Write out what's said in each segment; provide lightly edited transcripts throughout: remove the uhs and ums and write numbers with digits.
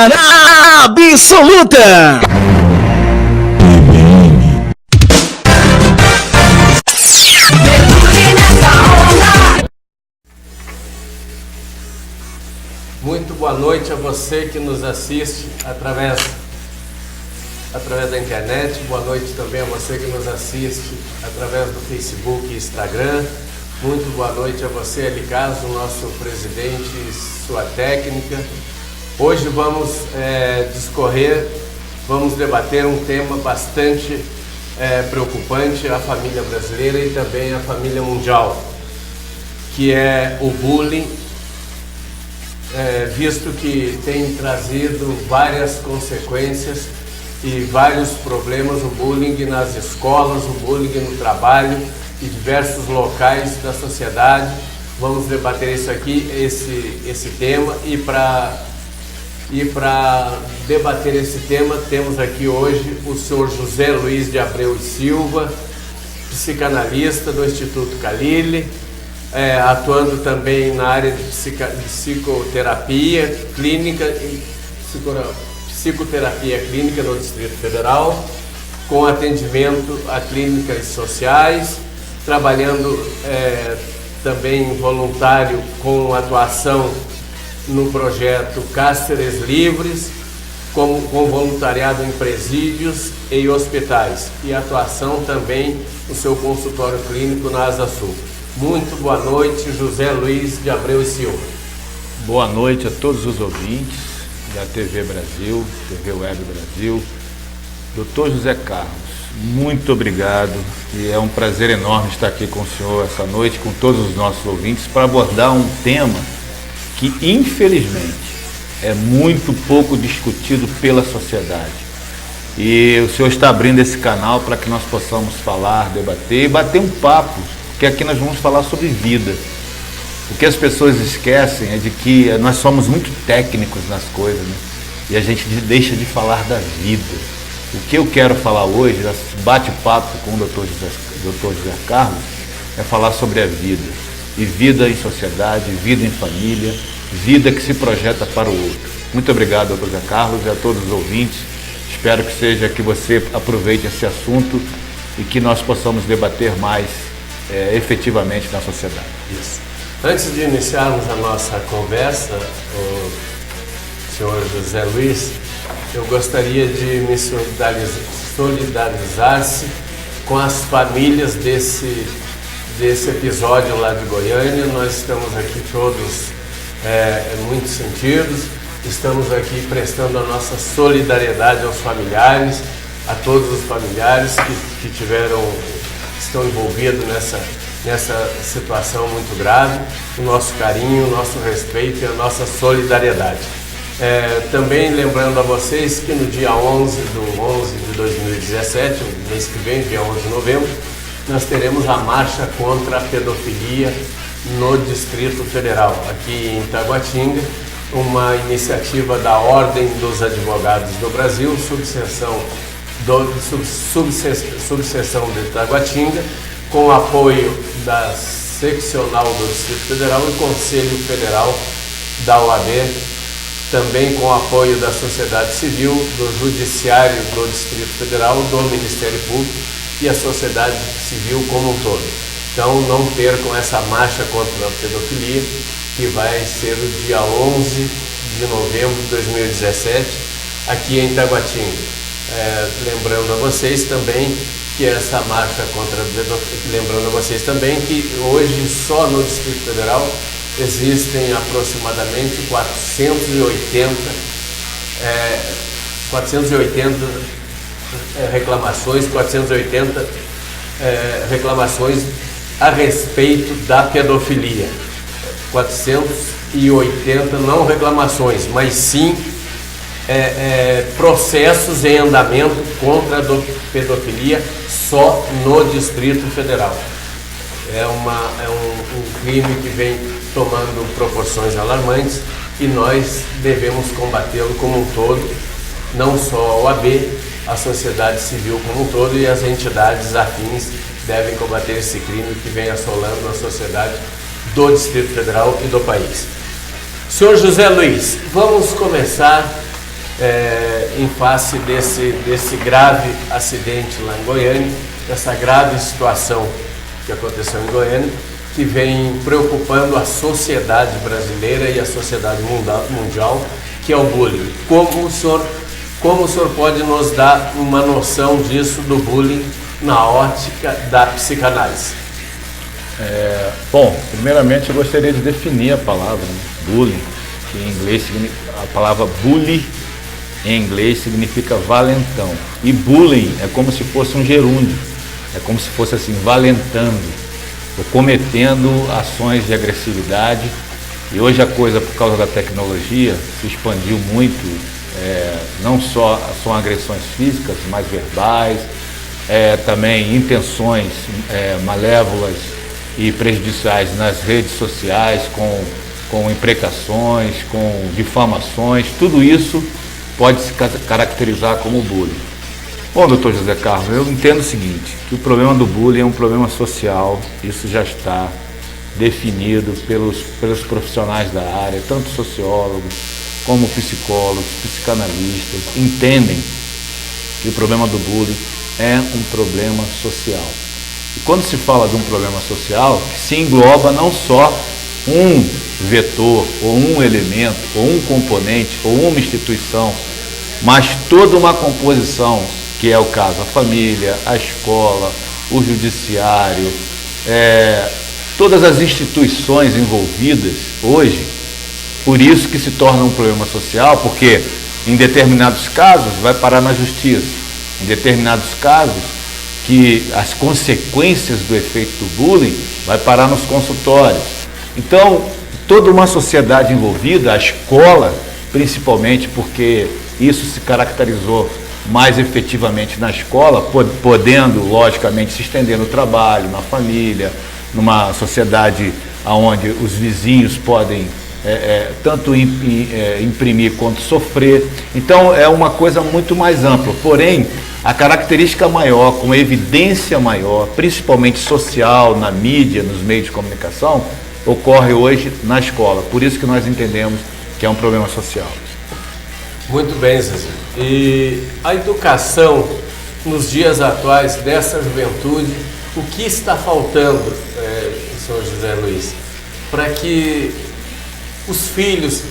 absoluta. Muito boa noite a você que nos assiste através da internet. Boa noite também a você que nos assiste através do Facebook e Instagram. Muito boa noite a você, Elicaso, nosso presidente e sua técnica. Hoje vamos vamos debater um tema bastante preocupante, a família brasileira e também a família mundial, que é o bullying, visto que tem trazido várias consequências e vários problemas, o bullying nas escolas, o bullying no trabalho e diversos locais da sociedade. Vamos debater isso aqui, esse tema, e para debater esse tema temos aqui hoje o senhor José Luiz de Abreu e Silva, psicanalista do Instituto Khalili, atuando também na área de psicoterapia clínica e psicoterapia clínica no Distrito Federal, com atendimento a clínicas sociais, trabalhando também voluntário com atuação no projeto Cáceres Livres, com voluntariado em presídios e hospitais, e atuação também no seu consultório clínico na Asa Sul. Muito boa noite, José Luiz de Abreu e Silva. Boa noite a todos os ouvintes da TV Brasil, TV Web Brasil. Dr. José Carlos, muito obrigado, e é um prazer enorme estar aqui com o senhor essa noite, com todos os nossos ouvintes, para abordar um tema que, infelizmente, é muito pouco discutido pela sociedade. E o senhor está abrindo esse canal para que nós possamos falar, debater e bater um papo, porque aqui nós vamos falar sobre vida. O que as pessoas esquecem é de que nós somos muito técnicos nas coisas, né? E a gente deixa de falar da vida. O que eu quero falar hoje, bate-papo com o Dr. José Carlos, é falar sobre a vida. E vida em sociedade, vida em família, vida que se projeta para o outro. Muito obrigado, Dr. José Carlos, e a todos os ouvintes. Espero que você aproveite esse assunto e que nós possamos debater mais efetivamente na sociedade. Isso. Antes de iniciarmos a nossa conversa, o senhor José Luiz, eu gostaria de me solidarizar-se com as famílias desse episódio lá de Goiânia. Nós estamos aqui todos muito sentidos, estamos aqui prestando a nossa solidariedade aos familiares, a todos os familiares que estão envolvidos nessa situação muito grave. O nosso carinho, o nosso respeito e a nossa solidariedade. Também lembrando a vocês que no dia 11 de 2017, o mês que vem, dia 11 de novembro, nós teremos a marcha contra a pedofilia no Distrito Federal, aqui em Taguatinga, uma iniciativa da Ordem dos Advogados do Brasil, subseção de Taguatinga, com o apoio da Seccional do Distrito Federal e Conselho Federal da OAB, também com o apoio da sociedade civil, do Judiciário do Distrito Federal, do Ministério Público e a sociedade civil como um todo. Então não percam essa marcha contra a pedofilia, que vai ser o dia 11 de novembro de 2017, aqui em Taguatinga. Lembrando a vocês também que essa marcha contra a pedofilia, lembrando a vocês também que hoje só no Distrito Federal existem aproximadamente 480 reclamações a respeito da pedofilia. 480 não reclamações, mas sim processos em andamento contra a pedofilia só no Distrito Federal. É um crime que vem tomando proporções alarmantes e nós devemos combatê-lo como um todo, não só a OAB, a sociedade civil como um todo e as entidades afins devem combater esse crime que vem assolando a sociedade do Distrito Federal e do país. Senhor José Luiz, vamos começar em face desse grave acidente lá em Goiânia, dessa grave situação que aconteceu em Goiânia, que vem preocupando a sociedade brasileira e a sociedade mundial, que é o bullying. Como o senhor pode nos dar uma noção disso, do bullying, na ótica da psicanálise? Bom, primeiramente eu gostaria de definir a palavra, né? Bullying, que em inglês a palavra bully em inglês significa valentão. E bullying é como se fosse um gerúndio, é como se fosse assim, valentando, ou cometendo ações de agressividade. E hoje a coisa, por causa da tecnologia, se expandiu muito, não só são agressões físicas, mas verbais, também intenções malévolas e prejudiciais nas redes sociais, com imprecações, com difamações, tudo isso pode se caracterizar como bullying. Bom, doutor José Carlos, eu entendo o seguinte, que o problema do bullying é um problema social, isso já está definido pelos profissionais da área, tanto sociólogos como psicólogos, psicanalistas, entendem que o problema do bullying é um problema social. E quando se fala de um problema social, se engloba não só um vetor, ou um elemento, ou um componente, ou uma instituição, mas toda uma composição, que é o caso a família, a escola, o judiciário, todas as instituições envolvidas hoje. Por isso que se torna um problema social, porque em determinados casos vai parar na justiça, em determinados casos que as consequências do efeito do bullying vai parar nos consultórios. Então, toda uma sociedade envolvida, a escola principalmente, porque isso se caracterizou mais efetivamente na escola, podendo, logicamente, se estender no trabalho, na família, numa sociedade onde os vizinhos podem tanto imprimir quanto sofrer. Então, é uma coisa muito mais ampla. Porém, a característica maior, com evidência maior, principalmente social, na mídia, nos meios de comunicação, ocorre hoje na escola. Por isso que nós entendemos que é um problema social. Muito bem, Zezé. E a educação nos dias atuais dessa juventude, o que está faltando, senhor José Luiz, para que os filhos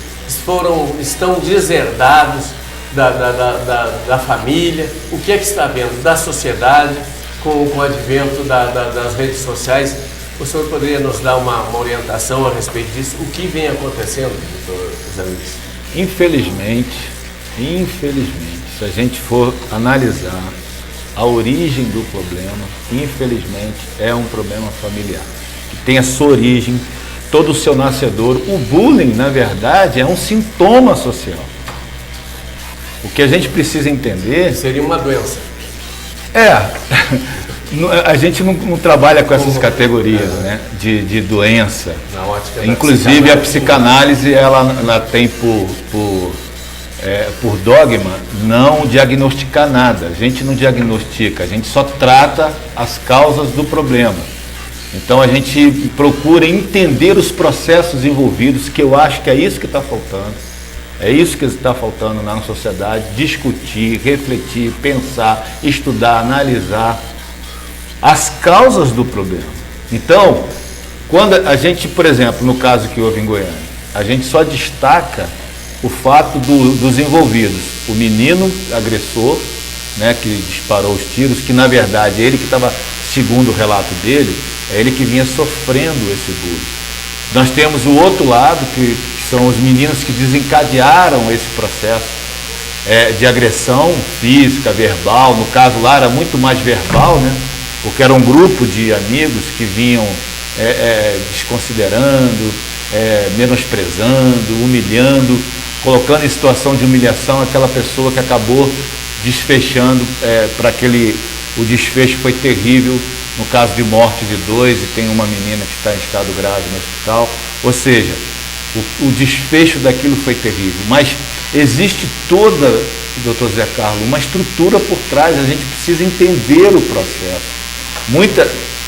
estão deserdados da família, o que é que está havendo da sociedade com o advento das redes sociais? O senhor poderia nos dar uma orientação a respeito disso? O que vem acontecendo, doutor José Luiz? Infelizmente, se a gente for analisar a origem do problema, infelizmente é um problema familiar, que tem a sua origem, todo o seu nascedor. O bullying, na verdade, é um sintoma social. O que a gente precisa entender... Seria uma doença. A gente não trabalha com essas categorias, né, de doença. Na ótica Inclusive a psicanálise ela tem por dogma não diagnosticar nada. A gente não diagnostica, a gente só trata as causas do problema. Então a gente procura entender os processos envolvidos, que eu acho que é isso que está faltando. É isso que está faltando na sociedade: discutir, refletir, pensar, estudar, analisar as causas do problema. Então, quando a gente, por exemplo, no caso que houve em Goiânia, a gente só destaca o fato dos envolvidos. O menino agressor, né, que disparou os tiros, que na verdade ele que estava, segundo o relato dele, é ele que vinha sofrendo esse bullying. Nós temos o outro lado, que são os meninos que desencadearam esse processo de agressão física, verbal. No caso lá era muito mais verbal, né? Porque era um grupo de amigos que vinham desconsiderando, menosprezando, humilhando, colocando em situação de humilhação aquela pessoa que acabou desfechando o desfecho foi terrível, no caso de morte de 2, e tem uma menina que está em estado grave no hospital. Ou seja, o desfecho daquilo foi terrível, mas existe toda, doutor Zé Carlos, uma estrutura por trás. A gente precisa entender o processo.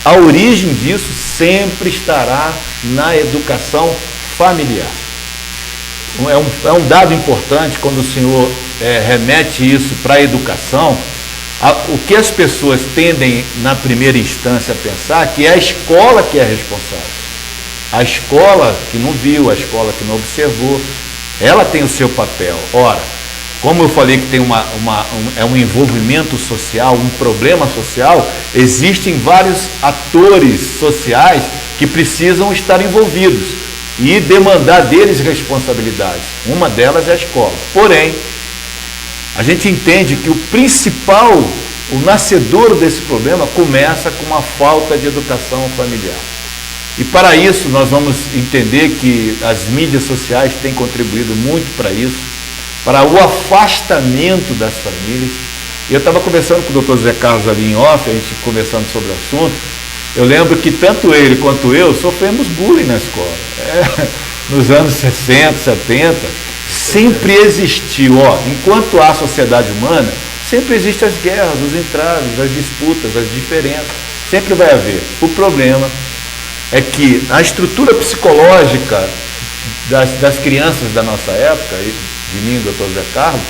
A origem disso sempre estará na educação familiar. é um dado importante quando o senhor remete isso para a educação. O que as pessoas tendem, na primeira instância, a pensar que é a escola que é responsável. A escola que não viu, a escola que não observou, ela tem o seu papel. Ora, como eu falei que tem um envolvimento social, um problema social, existem vários atores sociais que precisam estar envolvidos e demandar deles responsabilidades. Uma delas é a escola. Porém, a gente entende que o nascedouro desse problema começa com uma falta de educação familiar. E para isso nós vamos entender que as mídias sociais têm contribuído muito para isso, para o afastamento das famílias. E eu estava conversando com o Dr. Zé Carlos ali em off, a gente conversando sobre o assunto. Eu lembro que tanto ele quanto eu sofremos bullying na escola. Nos anos 60, 70, sempre existiu, enquanto há sociedade humana, sempre existem as guerras, os entraves, as disputas, as diferenças. Sempre vai haver. O problema é que a estrutura psicológica das crianças da nossa época, de mim e do Dr. Zé Carlos,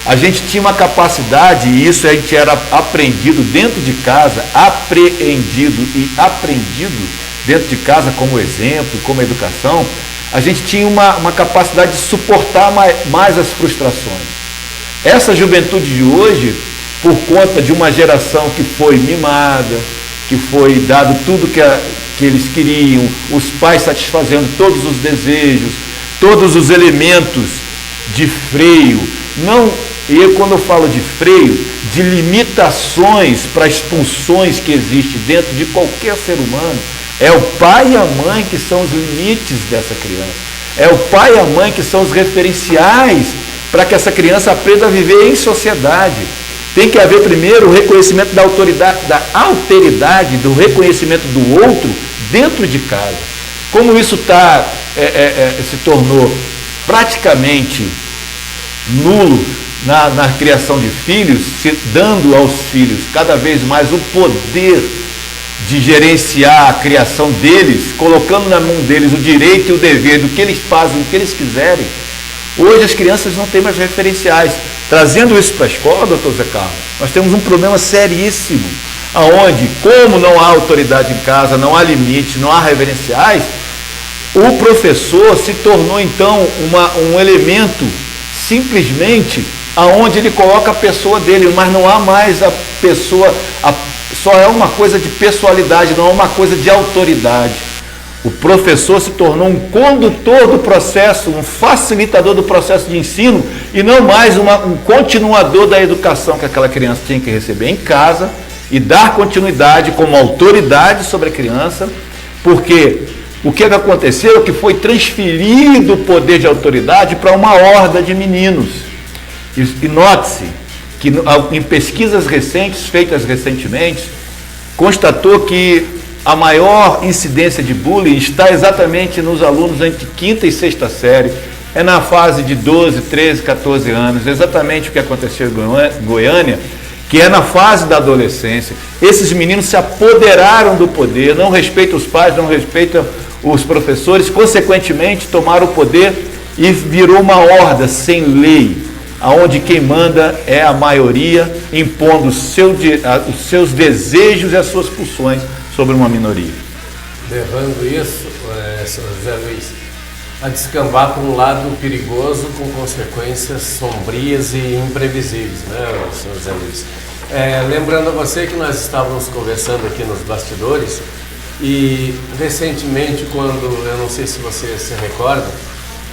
a gente tinha uma capacidade, e isso a gente era aprendido dentro de casa, apreendido e aprendido dentro de casa como exemplo, como educação, a gente tinha uma capacidade de suportar mais as frustrações. Essa juventude de hoje, por conta de uma geração que foi mimada, que foi dado tudo que eles queriam, os pais satisfazendo todos os desejos, todos os elementos de freio, quando eu falo de freio, de limitações para as funções que existem dentro de qualquer ser humano, é o pai e a mãe que são os limites dessa criança, é o pai e a mãe que são os referenciais para que essa criança aprenda a viver em sociedade. Tem que haver primeiro o reconhecimento da autoridade, da alteridade, do reconhecimento do outro dentro de casa. Como isso se tornou praticamente nulo na criação de filhos, dando aos filhos cada vez mais o poder de gerenciar a criação deles, colocando na mão deles o direito e o dever do que eles fazem, o que eles quiserem. Hoje as crianças não têm mais referenciais. Trazendo isso para a escola, doutor Zé Carlos, nós temos um problema seríssimo, aonde, como não há autoridade em casa, não há limite, não há referenciais, o professor se tornou então um elemento simplesmente aonde ele coloca a pessoa dele, mas não há mais a pessoa, só é uma coisa de pessoalidade, não é uma coisa de autoridade. O professor se tornou um condutor do processo, um facilitador do processo de ensino e não mais um continuador da educação que aquela criança tinha que receber em casa e dar continuidade como autoridade sobre a criança, porque o que aconteceu é que foi transferido o poder de autoridade para uma horda de meninos. E note-se que em pesquisas recentes, feitas recentemente, constatou que a maior incidência de bullying está exatamente nos alunos entre quinta e sexta série, é na fase de 12, 13, 14 anos, exatamente o que aconteceu em Goiânia, que é na fase da adolescência. Esses meninos se apoderaram do poder, não respeitam os pais, não respeitam os professores, consequentemente tomaram o poder e virou uma horda sem lei, aonde quem manda é a maioria, impondo os seus desejos e as suas pulsões sobre uma minoria. Levando isso, José Luiz, a descambar para um lado perigoso com consequências sombrias e imprevisíveis, né, senhor José Luiz? Lembrando a você que nós estávamos conversando aqui nos bastidores e recentemente, quando, eu não sei se você se recorda,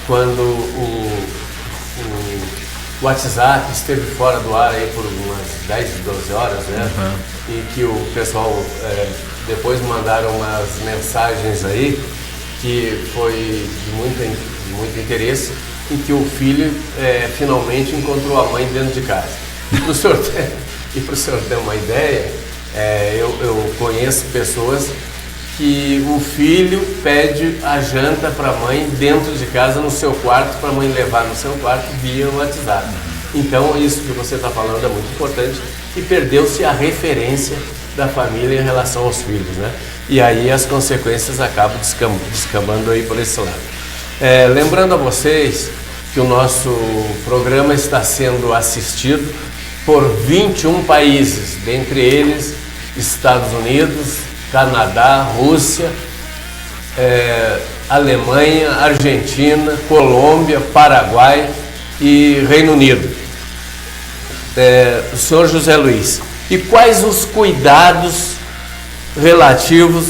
quando o WhatsApp esteve fora do ar aí por umas 10, 12 horas, né? Uhum. E que o pessoal depois mandaram umas mensagens aí que foi de muito interesse e que o filho finalmente encontrou a mãe dentro de casa. Para o senhor ter uma ideia, eu conheço pessoas que o filho pede a janta para a mãe dentro de casa, no seu quarto, para a mãe levar no seu quarto via WhatsApp. Então, isso que você está falando é muito importante e perdeu-se a referência da família em relação aos filhos, né? E aí as consequências acabam descambando aí por esse lado. Lembrando a vocês que o nosso programa está sendo assistido por 21 países, dentre eles Estados Unidos, Canadá, Rússia, Alemanha, Argentina, Colômbia, Paraguai e Reino Unido. Senhor José Luiz, e quais os cuidados relativos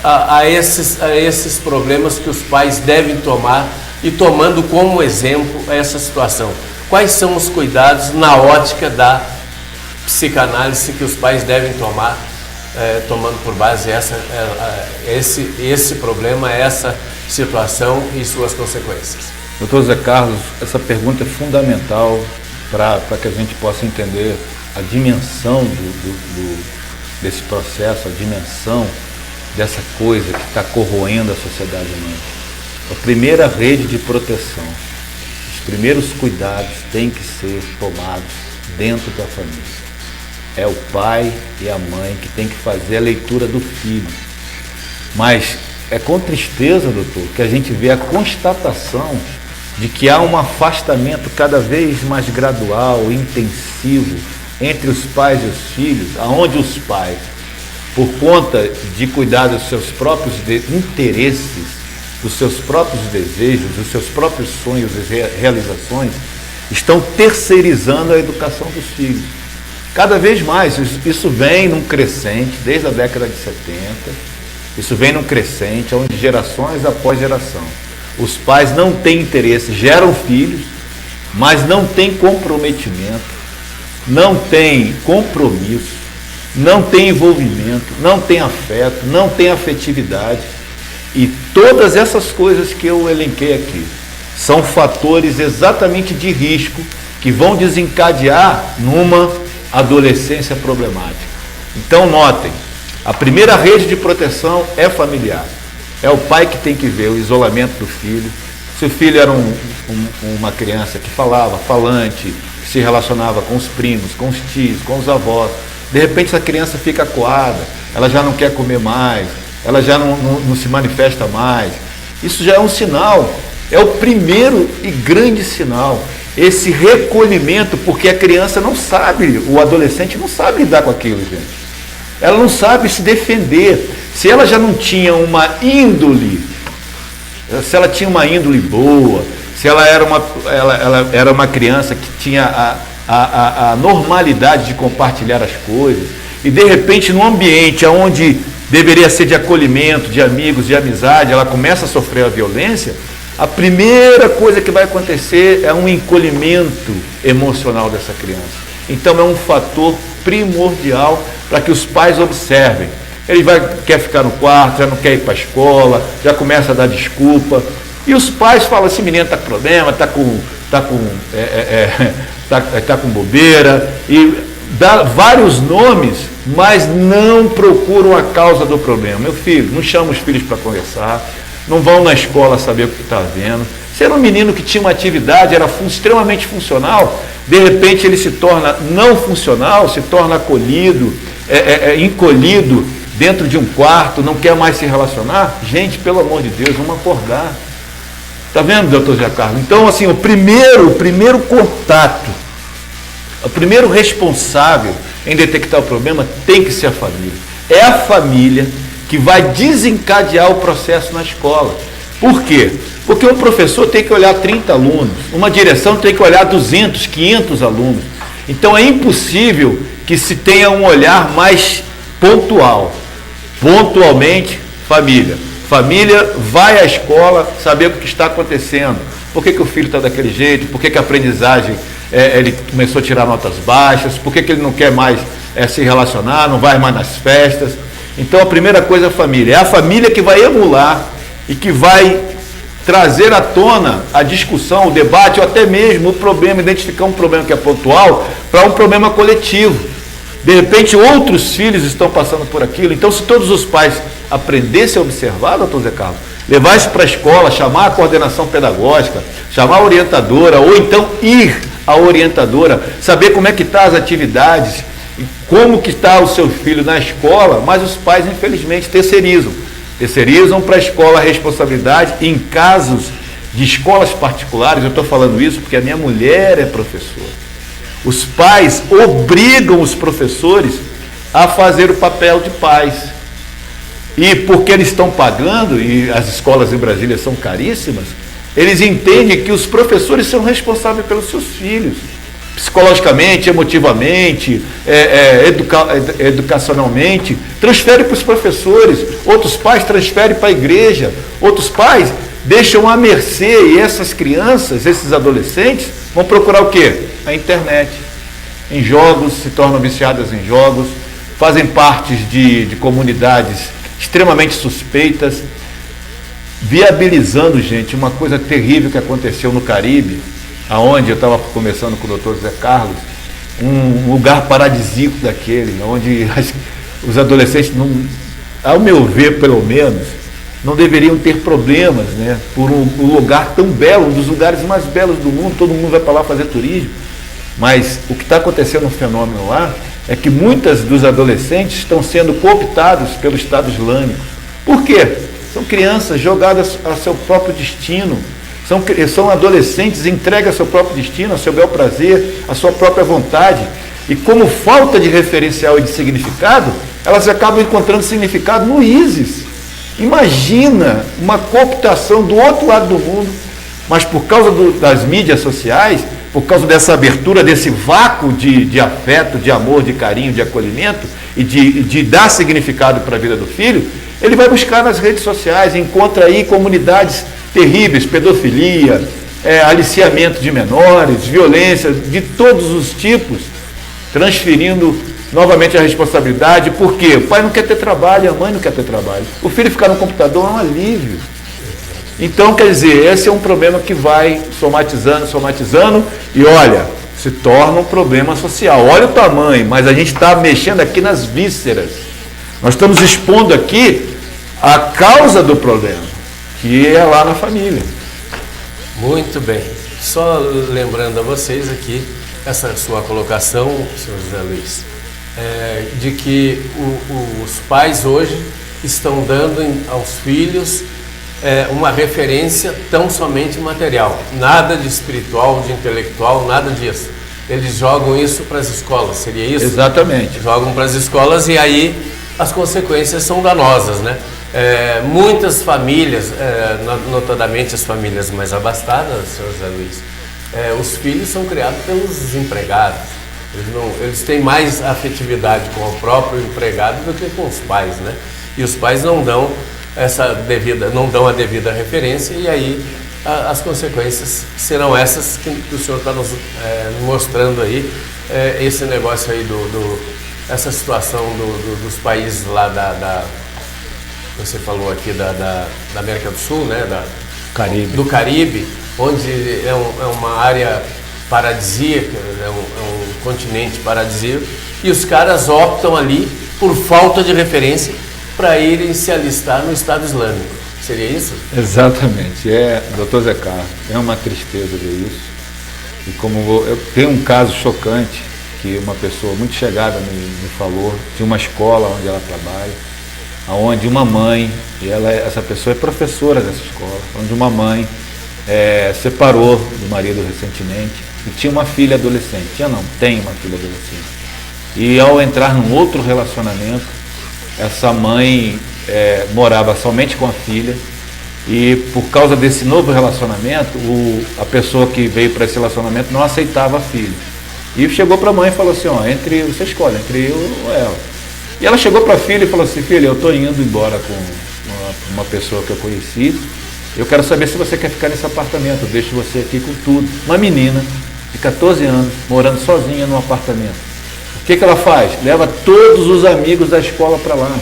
a esses problemas que os pais devem tomar e tomando como exemplo essa situação? Quais são os cuidados na ótica da psicanálise que os pais devem tomar, tomando por base esse problema, essa situação e suas consequências? Doutor Zé Carlos, essa pergunta é fundamental para que a gente possa entender a dimensão desse processo, a dimensão dessa coisa que está corroendo a sociedade humana. A primeira rede de proteção, os primeiros cuidados têm que ser tomados dentro da família. É o pai e a mãe que tem que fazer a leitura do filho. Mas é com tristeza, doutor, que a gente vê a constatação de que há um afastamento cada vez mais gradual, intensivo, entre os pais e os filhos, aonde os pais, por conta de cuidar dos seus próprios interesses, dos seus próprios desejos, dos seus próprios sonhos e realizações, estão terceirizando a educação dos filhos. Cada vez mais, isso vem num crescente, desde a década de 70, isso vem num crescente, onde gerações após geração, os pais não têm interesse, geram filhos, mas não têm comprometimento, não têm compromisso, não tem envolvimento, não tem afeto, não tem afetividade. E todas essas coisas que eu elenquei aqui são fatores exatamente de risco que vão desencadear numa adolescência problemática. Então notem, a primeira rede de proteção é familiar. É o pai que tem que ver o isolamento do filho. Se o filho era uma criança que falava, falante, que se relacionava com os primos, com os tios, com os avós, de repente essa criança fica acuada, ela já não quer comer mais, ela já não se manifesta mais. Isso já é um sinal, é o primeiro e grande sinal, esse recolhimento, porque a criança não sabe, o adolescente não sabe lidar com aquilo, gente. Ela não sabe se defender. Se ela já não tinha uma índole, se ela tinha uma índole boa, se ela era uma criança que tinha a normalidade de compartilhar as coisas, e de repente num ambiente onde deveria ser de acolhimento, de amigos, de amizade, ela começa a sofrer a violência, a primeira coisa que vai acontecer é um encolhimento emocional dessa criança. Então é um fator primordial para que os pais observem. Ele quer ficar no quarto, já não quer ir para a escola, já começa a dar desculpa. E os pais falam, esse menino está com problema, está com bobeira, e dá vários nomes, mas não procuram a causa do problema. Meu filho, não chama os filhos para conversar, não vão na escola saber o que está havendo. Se era um menino que tinha uma atividade, era extremamente funcional, de repente ele se torna não funcional, se torna acolhido, encolhido dentro de um quarto, não quer mais se relacionar. Gente, pelo amor de Deus, vamos acordar. Está vendo, doutor Zé Carlos? Então, assim, o primeiro contato, o primeiro responsável em detectar o problema tem que ser a família. É a família que vai desencadear o processo na escola. Por quê? Porque um professor tem que olhar 30 alunos, uma direção tem que olhar 200, 500 alunos. Então é impossível que se tenha um olhar mais pontual. Pontualmente, família. Família vai à escola saber o que está acontecendo. Por que o filho está daquele jeito? Por que a aprendizagem, ele começou a tirar notas baixas? Por que ele não quer mais se relacionar, não vai mais nas festas? Então a primeira coisa é a família. É a família que vai emular e que vai trazer à tona a discussão, o debate, ou até mesmo o problema, identificar um problema que é pontual para um problema coletivo. De repente outros filhos estão passando por aquilo. Então se todos os pais aprendessem a observar, doutor Zé Carlos, levar isso para a escola, chamar a coordenação pedagógica, chamar a orientadora, ou então ir à orientadora, saber como é que estão as atividades, como que está o seu filho na escola, mas os pais infelizmente terceirizam para a escola a responsabilidade em casos de escolas particulares, eu estou falando isso porque a minha mulher é professora. Os pais obrigam os professores a fazer o papel de pais. E porque eles estão pagando, e as escolas em Brasília são caríssimas, eles entendem que os professores são responsáveis pelos seus filhos. Psicologicamente, emotivamente, educacionalmente, transfere para os professores, outros pais transferem para a igreja, outros pais deixam à mercê, e essas crianças, esses adolescentes, vão procurar o quê? A internet. Em jogos, se tornam viciadas em jogos, fazem parte de comunidades extremamente suspeitas, viabilizando, gente, uma coisa terrível que aconteceu no Caribe, aonde eu estava conversando com o Dr. José Carlos, um lugar paradisíaco daquele, onde os adolescentes, não, ao meu ver, pelo menos, não deveriam ter problemas, né, por um lugar tão belo, um dos lugares mais belos do mundo, todo mundo vai para lá fazer turismo, mas o que está acontecendo, um fenômeno lá, é que muitas dos adolescentes estão sendo cooptados pelo Estado Islâmico. Por quê? São crianças jogadas a seu próprio destino, são adolescentes entregues ao seu próprio destino, ao seu bel prazer, à sua própria vontade, e como falta de referencial e de significado, elas acabam encontrando significado no ISIS. Imagina uma cooptação do outro lado do mundo, mas por causa das mídias sociais, por causa dessa abertura, desse vácuo de afeto, de amor, de carinho, de acolhimento e de dar significado para a vida do filho, ele vai buscar nas redes sociais, encontra aí comunidades terríveis, pedofilia, aliciamento de menores, violência de todos os tipos, transferindo novamente a responsabilidade. Por quê? O pai não quer ter trabalho, a mãe não quer ter trabalho. O filho ficar no computador é um alívio. Então, quer dizer, esse é um problema que vai somatizando, e olha, se torna um problema social. Olha o tamanho, mas a gente está mexendo aqui nas vísceras. Nós estamos expondo aqui a causa do problema, que é lá na família. Muito bem. Só lembrando a vocês aqui, essa sua colocação, senhor José Luiz, de que os pais hoje estão dando aos filhos uma referência tão somente material, nada de espiritual, de intelectual, nada disso. Eles jogam isso para as escolas, seria isso? Exatamente. Jogam para as escolas e aí as consequências são danosas, né? Muitas famílias, notadamente as famílias mais abastadas, senhor José Luiz, os filhos são criados pelos empregados. Eles têm mais afetividade com o próprio empregado do que com os pais, né? E os pais não dão a devida referência, e aí as consequências serão essas que o senhor está nos mostrando aí, esse negócio aí essa situação dos países lá você falou aqui da América do Sul, né? Do Caribe, onde é uma área paradisíaca, é um continente paradisíaco, e os caras optam ali por falta de referência para irem se alistar no Estado Islâmico. Seria isso? Exatamente. Doutor Zé Carlos, é uma tristeza ver isso. E eu tenho um caso chocante que uma pessoa muito chegada me falou, de uma escola onde ela trabalha, onde uma mãe, e essa pessoa é professora dessa escola, onde uma mãe separou do marido recentemente e tinha uma filha adolescente. Tem uma filha adolescente. E ao entrar num outro relacionamento, essa mãe morava somente com a filha, e por causa desse novo relacionamento, a pessoa que veio para esse relacionamento não aceitava a filha. E chegou para a mãe e falou assim, você escolhe, entre eu ou ela. E ela chegou para a filha e falou assim, filha, eu estou indo embora com uma pessoa que eu conheci, eu quero saber se você quer ficar nesse apartamento, eu deixo você aqui com tudo. Uma menina de 14 anos, morando sozinha num apartamento. O que ela faz? Leva todos os amigos da escola para lá.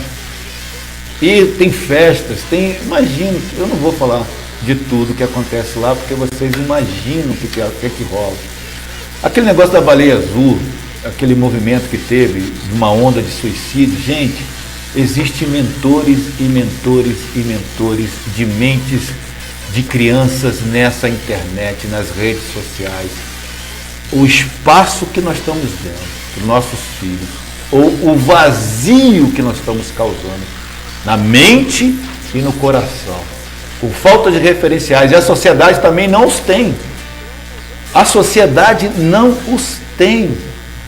E tem festas, imagino, eu não vou falar de tudo que acontece lá, porque vocês imaginam o que rola. Aquele negócio da baleia azul, aquele movimento que teve, de uma onda de suicídio, gente, existem mentores e mentores e mentores de mentes de crianças nessa internet, nas redes sociais. O espaço que nós estamos dando para os nossos filhos, ou o vazio que nós estamos causando na mente e no coração. com falta de referenciais, e a sociedade também não os tem. A sociedade não os tem.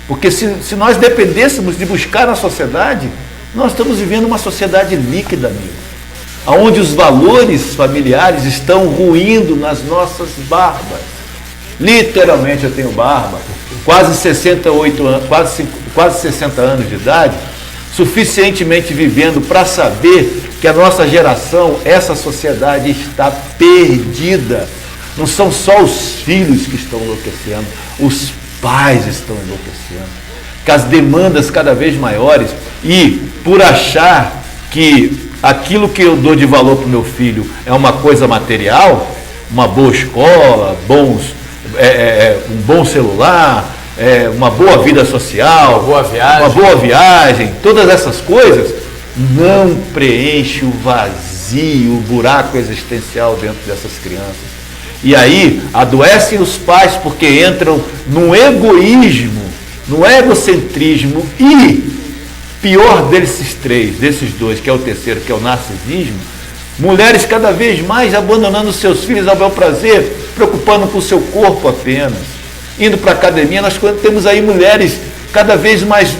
Porque se nós dependêssemos de buscar na sociedade, nós estamos vivendo uma sociedade líquida, amigo, onde os valores familiares estão ruindo nas nossas barbas. Literalmente eu tenho barba, quase 68 anos, quase 60 anos de idade, suficientemente vivendo para saber que a nossa geração, essa sociedade está perdida. Não são só os filhos que estão enlouquecendo, os pais estão enlouquecendo, com as demandas cada vez maiores, e por achar que aquilo que eu dou de valor para o meu filho é uma coisa material, uma boa escola, um bom celular, uma boa vida social, uma boa viagem, todas essas coisas não preenche o vazio, o buraco existencial dentro dessas crianças. E aí adoecem os pais porque entram no egoísmo, no egocentrismo, e pior desses dois, que é o terceiro, que é o narcisismo, mulheres cada vez mais abandonando seus filhos ao bel prazer, preocupando com o seu corpo apenas, indo para a academia. Nós temos aí mulheres cada vez mais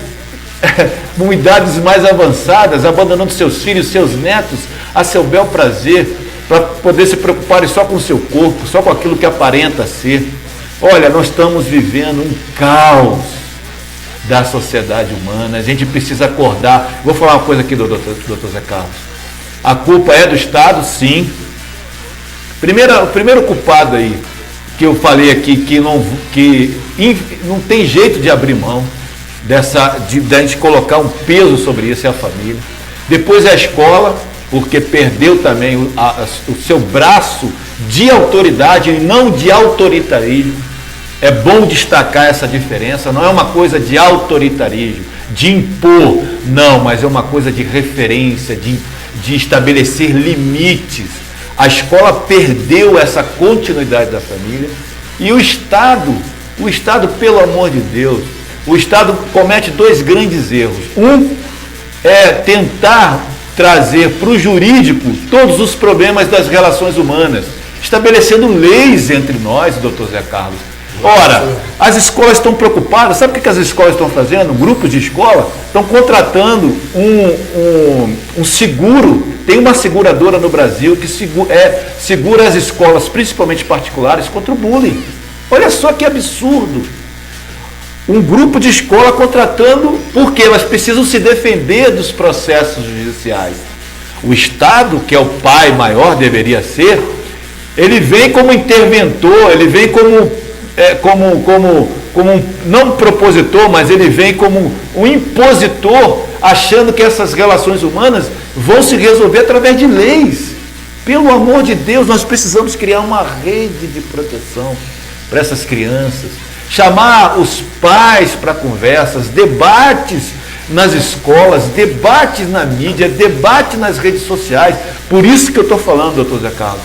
com idades mais avançadas, abandonando seus filhos, seus netos a seu bel prazer, para poder se preocuparem só com o seu corpo, só com aquilo que aparenta ser. Olha, nós estamos vivendo um caos da sociedade humana. A gente precisa acordar. Vou falar uma coisa aqui, doutor Zé Carlos. A culpa é do Estado, sim. O primeiro culpado aí, que eu falei aqui, que não tem jeito de abrir mão de a gente colocar um peso sobre isso, é a família. Depois é a escola, porque perdeu também o seu braço de autoridade e não de autoritarismo. É bom destacar essa diferença. Não é uma coisa de autoritarismo, de impor, não, mas é uma coisa de referência, de estabelecer limites. A escola perdeu essa continuidade da família, e o Estado, pelo amor de Deus, o Estado comete dois grandes erros. Um é tentar trazer para o jurídico todos os problemas das relações humanas, estabelecendo leis entre nós, doutor Zé Carlos. Ora, as escolas estão preocupadas. Sabe o que as escolas estão fazendo? Grupos de escola estão contratando um seguro. Tem uma seguradora no Brasil que segura as escolas, principalmente particulares, contra o bullying. Olha só que absurdo. Um grupo de escola contratando, porque elas precisam se defender dos processos judiciais. O Estado, que é o pai maior, deveria ser, ele vem como interventor, ele vem como não propositor, mas ele vem como um impositor, achando que essas relações humanas vão se resolver através de leis. Pelo amor de Deus, nós precisamos criar uma rede de proteção para essas crianças, chamar os pais para conversas, debates nas escolas, debates na mídia, debate nas redes sociais. Por isso que eu estou falando, doutor Zé Carlos,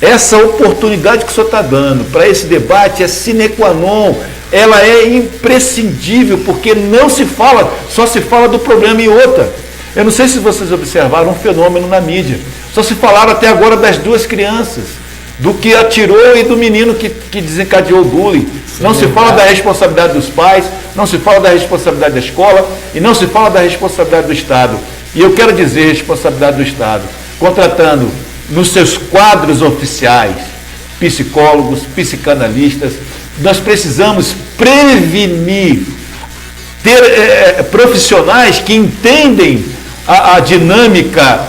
essa oportunidade que o senhor está dando para esse debate é sine qua non, ela é imprescindível, porque não se fala, só se fala do problema. E outra, eu não sei se vocês observaram um fenômeno na mídia, só se falaram até agora das duas crianças, do que atirou e do menino que desencadeou o bullying. Não se fala da responsabilidade dos pais, não se fala da responsabilidade da escola e não se fala da responsabilidade do Estado. E eu quero dizer responsabilidade do Estado, contratando nos seus quadros oficiais psicólogos, psicanalistas. Nós precisamos prevenir, ter profissionais que entendem a dinâmica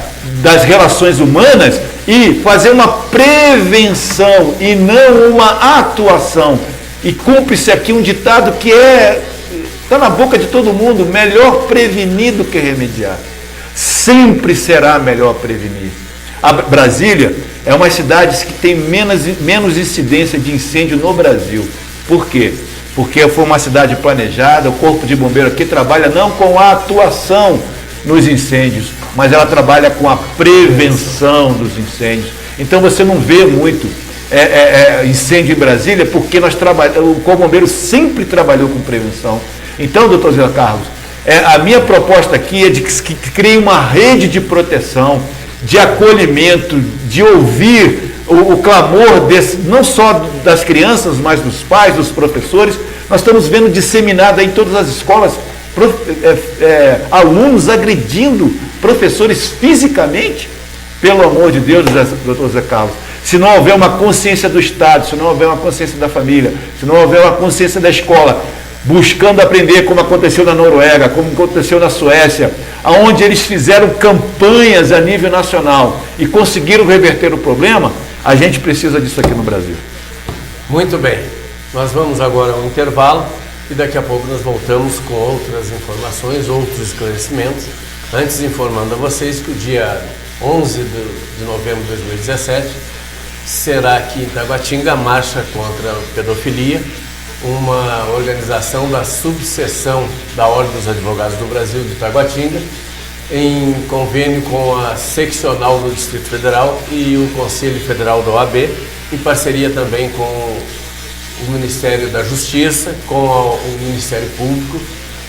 das relações humanas e fazer uma prevenção e não uma atuação. E cumpre-se aqui um ditado que está na boca de todo mundo: melhor prevenir do que remediar. Sempre será melhor prevenir. A Brasília é uma cidade que tem menos incidência de incêndio no Brasil. Por quê? Porque foi uma cidade planejada. O Corpo de Bombeiro aqui trabalha não com a atuação nos incêndios, mas ela trabalha com a prevenção dos incêndios. Então você não vê muito incêndio em Brasília, porque o Corpo de Bombeiro sempre trabalhou com prevenção. Então, doutor Zé Carlos, a minha proposta aqui é de que crie uma rede de proteção, de acolhimento, de ouvir o clamor não só das crianças, mas dos pais, dos professores. Nós estamos vendo disseminado em todas as escolas alunos agredindo professores fisicamente. Pelo amor de Deus, doutor Zé Carlos, se não houver uma consciência do Estado, se não houver uma consciência da família, se não houver uma consciência da escola, buscando aprender como aconteceu na Noruega, como aconteceu na Suécia, onde eles fizeram campanhas a nível nacional e conseguiram reverter o problema, a gente precisa disso aqui no Brasil. Muito bem, nós vamos agora ao intervalo e daqui a pouco nós voltamos com outras informações, outros esclarecimentos. Antes, informando a vocês que o dia 11 de novembro de 2017 será aqui em Taguatinga a Marcha contra a Pedofilia, uma organização da subseção da Ordem dos Advogados do Brasil de Taguatinga, em convênio com a seccional do Distrito Federal e o Conselho Federal da OAB, em parceria também com o Ministério da Justiça, com o Ministério Público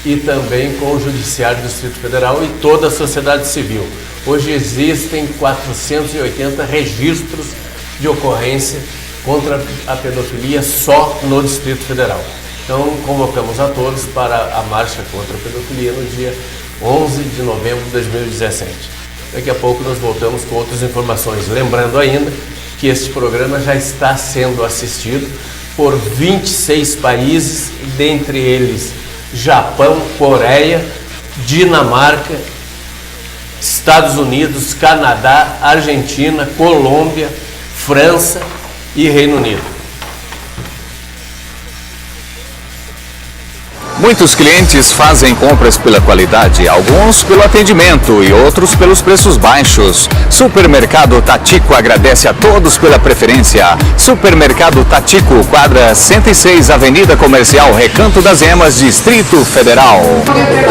e também com o Judiciário do Distrito Federal e toda a sociedade civil. Hoje existem 480 registros de ocorrência contra a pedofilia só no Distrito Federal. Então, convocamos a todos para a marcha contra a pedofilia no dia 11 de novembro de 2017. Daqui a pouco nós voltamos com outras informações. Lembrando ainda que este programa já está sendo assistido por 26 países, dentre eles Japão, Coreia, Dinamarca, Estados Unidos, Canadá, Argentina, Colômbia, França e Reino Unido. Muitos clientes fazem compras pela qualidade, alguns pelo atendimento e outros pelos preços baixos. Supermercado Tatico agradece a todos pela preferência. Supermercado Tatico, quadra 106, Avenida Comercial, Recanto das Emas, Distrito Federal.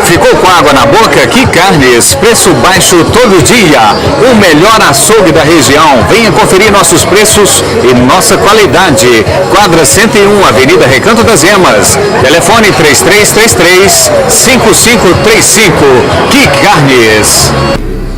Ficou com água na boca? Que Carnes, preço baixo todo dia. O melhor açougue da região. Venha conferir nossos preços e nossa qualidade. Quadra 101, Avenida Recanto das Emas. Telefone 3333-5535. Que Carnes.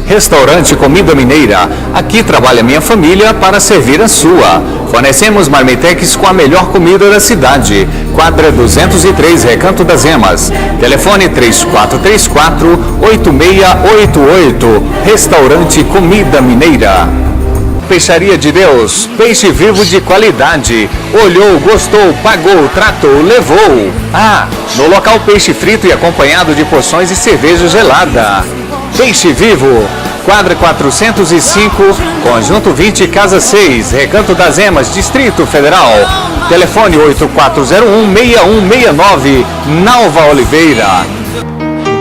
Restaurante Comida Mineira. Aqui trabalha minha família para servir a sua. Fornecemos marmitex com a melhor comida da cidade. Quadra 203, Recanto das Emas. Telefone 3434-8688. Restaurante Comida Mineira. Peixaria de Deus, peixe vivo de qualidade. Olhou, gostou, pagou, tratou, levou. No local peixe frito e acompanhado de porções e cerveja gelada. Peixe vivo, quadra 405, conjunto 20, casa 6, Recanto das Emas, Distrito Federal. Telefone 8401-6169, Nalva Oliveira.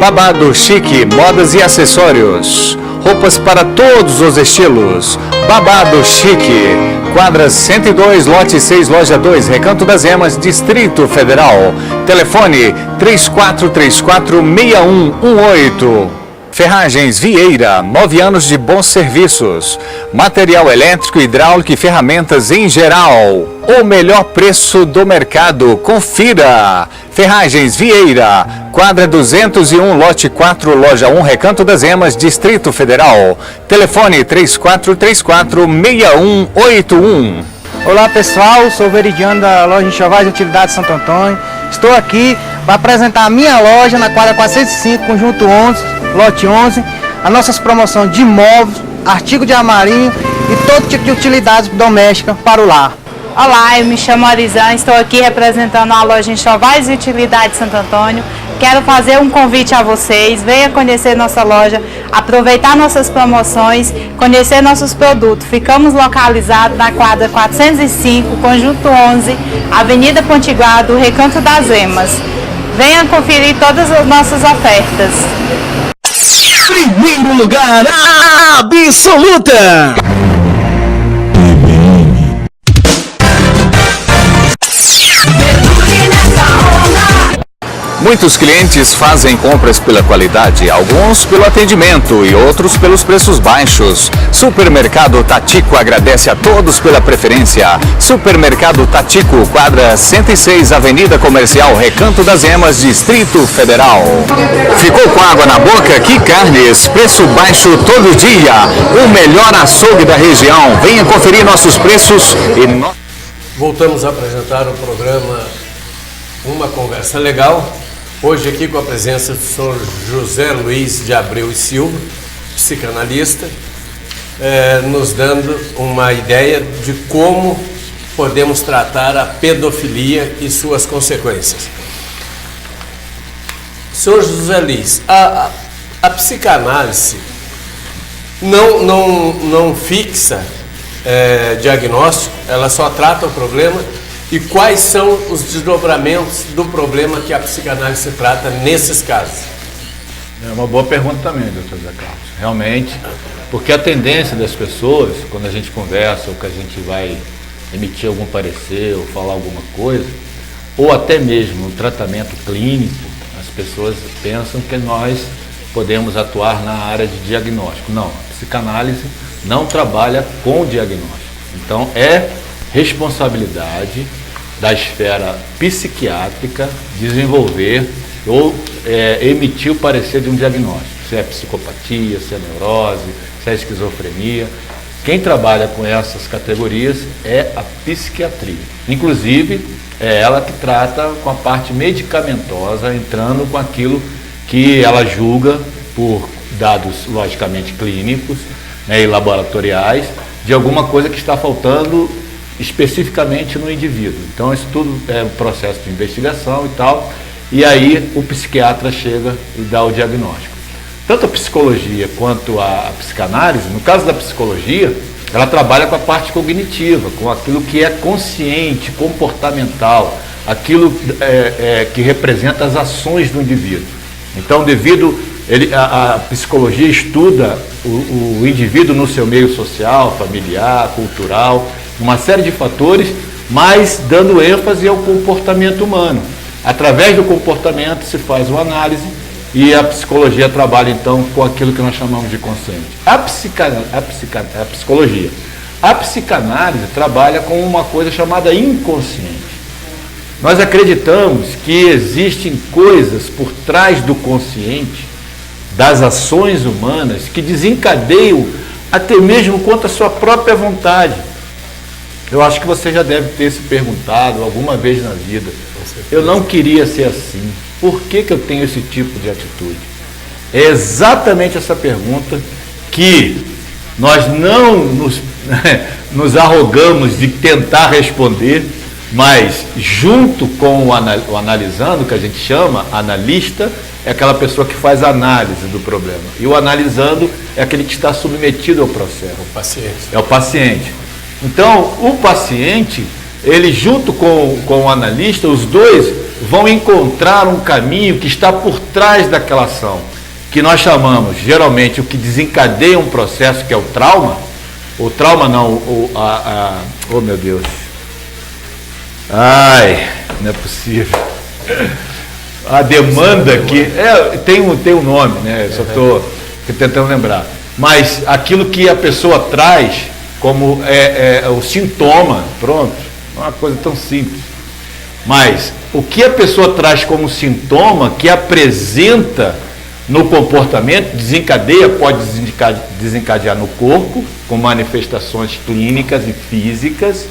Babado Chique, modas e acessórios. Roupas para todos os estilos. Babado Chique. Quadra 102, lote 6, loja 2, Recanto das Emas, Distrito Federal. Telefone 3434-6118. Ferragens Vieira, 9 anos de bons serviços. Material elétrico, hidráulico e ferramentas em geral. O melhor preço do mercado. Confira. Ferragens Vieira, quadra 201, lote 4, loja 1, Recanto das Emas, Distrito Federal. Telefone 3434-6181. Olá pessoal, sou o Veridiano da loja Enxovais de Utilidades Santo Antônio. Estou aqui para apresentar a minha loja na quadra 405, conjunto 11, lote 11. As nossas promoções de móveis, artigo de armarinho e todo tipo de utilidades domésticas para o lar. Olá, eu me chamo Arizan, estou aqui representando a loja Enxovais e Utilidades Santo Antônio. Quero fazer um convite a vocês, venha conhecer nossa loja, aproveitar nossas promoções, conhecer nossos produtos. Ficamos localizados na quadra 405, conjunto 11, Avenida Potiguar, do Recanto das Emas. Venha conferir todas as nossas ofertas. Primeiro lugar, absoluta! Muitos clientes fazem compras pela qualidade, alguns pelo atendimento e outros pelos preços baixos. Supermercado Tatico agradece a todos pela preferência. Supermercado Tatico, quadra 106, Avenida Comercial, Recanto das Emas, Distrito Federal. Ficou com água na boca? Que carnes, preço baixo todo dia. O melhor açougue da região. Venha conferir nossos preços e Voltamos a apresentar o programa Uma Conversa Legal. Hoje aqui com a presença do senhor José Luiz de Abreu e Silva, psicanalista, nos dando uma ideia de como podemos tratar a pedofilia e suas consequências. Senhor José Luiz, a psicanálise não fixa diagnóstico, ela só trata o problema. E quais são os desdobramentos do problema que a psicanálise trata nesses casos? É uma boa pergunta também, doutor Zé Carlos. Realmente, porque a tendência das pessoas, quando a gente conversa ou que a gente vai emitir algum parecer ou falar alguma coisa, ou até mesmo no tratamento clínico, as pessoas pensam que nós podemos atuar na área de diagnóstico. Não, a psicanálise não trabalha com diagnóstico. Então, é responsabilidade da esfera psiquiátrica desenvolver ou emitir o parecer de um diagnóstico, se é psicopatia, se é neurose, se é esquizofrenia. Quem trabalha com essas categorias é a psiquiatria. Inclusive, é ela que trata com a parte medicamentosa, entrando com aquilo que ela julga por dados logicamente clínicos, né, e laboratoriais, de alguma coisa que está faltando especificamente no indivíduo. Então isso tudo é um processo de investigação e tal, e aí o psiquiatra chega e dá o diagnóstico. Tanto a psicologia quanto a psicanálise, no caso da psicologia, ela trabalha com a parte cognitiva, com aquilo que é consciente, comportamental, aquilo que representa as ações do indivíduo. Então, a psicologia estuda o indivíduo no seu meio social, familiar, cultural, uma série de fatores, mas dando ênfase ao comportamento humano. Através do comportamento se faz uma análise e a psicologia trabalha então com aquilo que nós chamamos de consciente. A psicologia. A psicanálise trabalha com uma coisa chamada inconsciente. Nós acreditamos que existem coisas por trás do consciente, das ações humanas, que desencadeiam até mesmo contra a sua própria vontade. Eu acho que você já deve ter se perguntado alguma vez na vida: eu não queria ser assim, por que eu tenho esse tipo de atitude? É exatamente essa pergunta que nós não nos arrogamos de tentar responder, mas junto com o analisando, que a gente chama analista, é aquela pessoa que faz análise do problema. E o analisando é aquele que está submetido ao processo. O paciente. É o paciente. Então, o paciente, ele junto com o analista, os dois vão encontrar um caminho que está por trás daquela ação, que nós chamamos, geralmente, o que desencadeia um processo, que é o trauma. O trauma não, oh meu Deus. Ai, não é possível. A demanda que tem um nome, né? Só estou tentando lembrar. Mas aquilo que a pessoa traz como o sintoma, pronto, é uma coisa tão simples. Mas o que a pessoa traz como sintoma, que apresenta no comportamento, pode desencadear no corpo, com manifestações clínicas e físicas,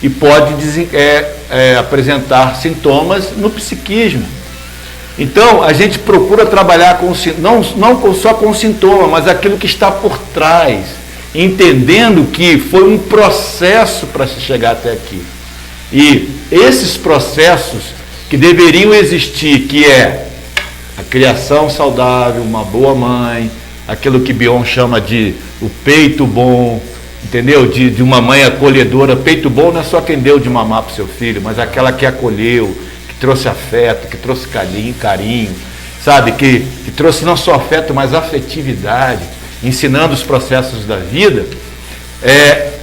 e pode apresentar sintomas no psiquismo. Então, a gente procura trabalhar não só com o sintoma, mas aquilo que está por trás, entendendo que foi um processo para se chegar até aqui. E esses processos que deveriam existir, que é a criação saudável, uma boa mãe, aquilo que Bion chama de o peito bom, entendeu? De uma mãe acolhedora. Peito bom não é só quem deu de mamar para o seu filho, mas aquela que acolheu, que trouxe afeto, que trouxe carinho, sabe? Que trouxe não só afeto, mas afetividade, ensinando os processos da vida.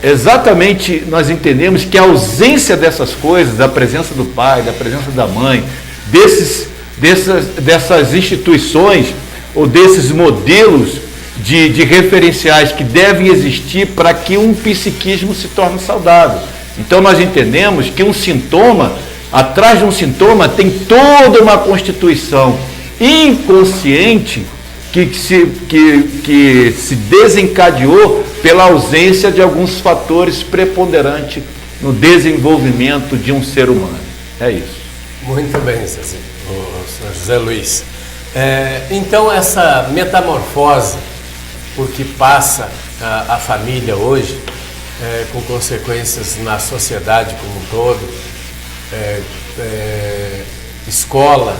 Exatamente, nós entendemos que a ausência dessas coisas, da presença do pai, da presença da mãe, desses dessas instituições ou desses modelos de referenciais que devem existir para que um psiquismo se torne saudável. Então nós entendemos que um sintoma, atrás de um sintoma tem toda uma constituição inconsciente que se desencadeou pela ausência de alguns fatores preponderantes no desenvolvimento de um ser humano. É isso. Muito bem, Zezinho, José Luiz. Então essa metamorfose por que passa a família hoje, com consequências na sociedade como um todo, escola,